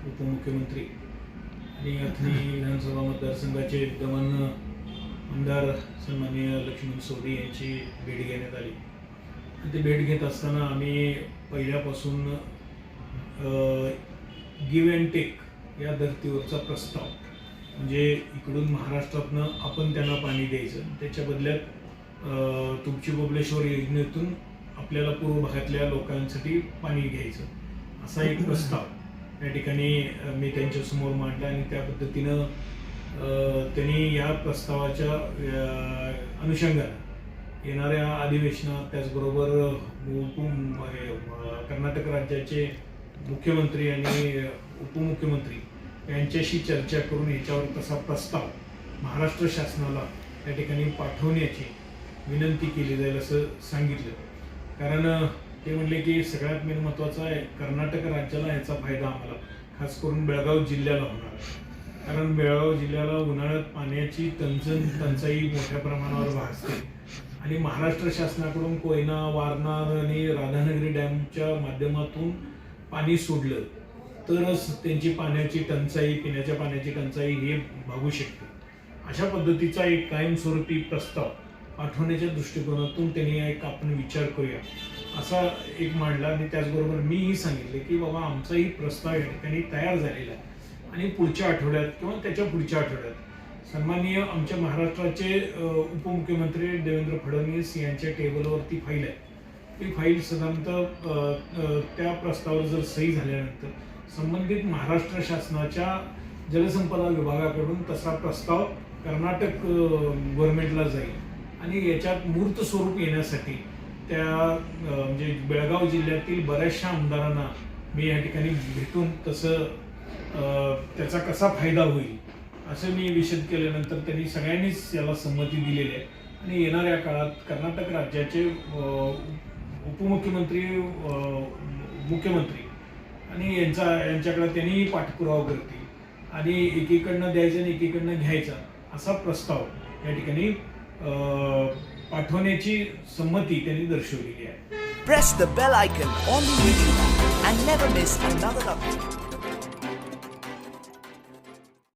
उपमुख्यमंत्री आणि अथनी विधानसभा मतदारसंघाचे विद्यमान आमदार सन्माननीय लक्ष्मण सोढी यांची भेट घेण्यात आली. ते भेट घेत असताना आम्ही पहिल्यापासून गिव्ह अँड टेक या धर्तीवरचा प्रस्ताव, म्हणजे इकडून महाराष्ट्रातनं आपण त्यांना पाणी द्यायचं, त्याच्या बदल्यात तुमची बबलेश्वर योजनेतून आपल्याला पूर्व भागातल्या लोकांसाठी पाणी घ्यायचं, असा एक प्रस्ताव या ठिकाणी मी त्यांच्यासमोर मांडला. आणि त्या पद्धतीनं त्यांनी या प्रस्तावाच्या अनुषंगानं येणाऱ्या अधिवेशनात, त्याचबरोबर कर्नाटक राज्याचे मुख्यमंत्री आणि उपमुख्यमंत्री यांच्याशी चर्चा करून याच्यावर तसा प्रस्ताव महाराष्ट्र शासनाला या ठिकाणी पाठवण्याची विनंती केली जाईल असं सांगितलं. कारण ते म्हणले की सगळ्यात मेन महत्त्वाचं आहे, कर्नाटक राज्याला याचा फायदा आम्हाला खास करून बेळगाव जिल्ह्याला होणार आहे. कारण बेळगाव जिल्ह्याला उन्हाळ्यात पाण्याची टंचाई मोठ्या प्रमाणावर भासते आणि महाराष्ट्र शासनाकडून कोयना, वारणा आणि राधानगरी डॅमच्या माध्यमातून पाणी सोडलं तरच त्यांची पाण्याची टंचाई, पिण्याच्या पाण्याची टंचाई हे भागू शकते. अशा पद्धतीचा एक कायमस्वरूपी प्रस्ताव पाठवण्याच्या दृष्टिकोनातून त्यांनी एक आपण विचार करूया असा एक मांडला. आणि त्याचबरोबर मीही सांगितले की बाबा आमचाही प्रस्ताव या ठिकाणी तयार झालेला आहे आणि पुढच्या आठवड्यात किंवा त्याच्या पुढच्या आठवड्यात सन्माननीय आमच्या महाराष्ट्राचे उपमुख्यमंत्री देवेंद्र फडणवीस यांच्या टेबलवरती फाईल आहे. ती फाईल साधारणतः त्या प्रस्तावावर जर सही झाल्यानंतर संबंधित महाराष्ट्र शासनाच्या जलसंपदा विभागाकडून तसा प्रस्ताव कर्नाटक गव्हर्नमेंटला जाईल आणि याच्यात मूर्त स्वरूप येण्यासाठी त्या म्हणजे बेळगाव जिल्ह्यातील बऱ्याचशा आमदारांना मी या ठिकाणी भेटून तसं त्याचा कसा फायदा होईल असं मी विशद केल्यानंतर त्यांनी सगळ्यांनीच याला संमती दिलेली आहे. आणि येणाऱ्या काळात कर्नाटक राज्याचे उपमुख्यमंत्री, मुख्यमंत्री आणि यांच्याकडे त्यांनीही पाठपुरावा करतील आणि एकीकडनं द्यायचं आणि एकीकडनं घ्यायचा असा प्रस्ताव या ठिकाणी पाठवण्याची संमती त्यांनी दर्शवलेली आहे. Press the bell icon on the YouTube and never miss another update.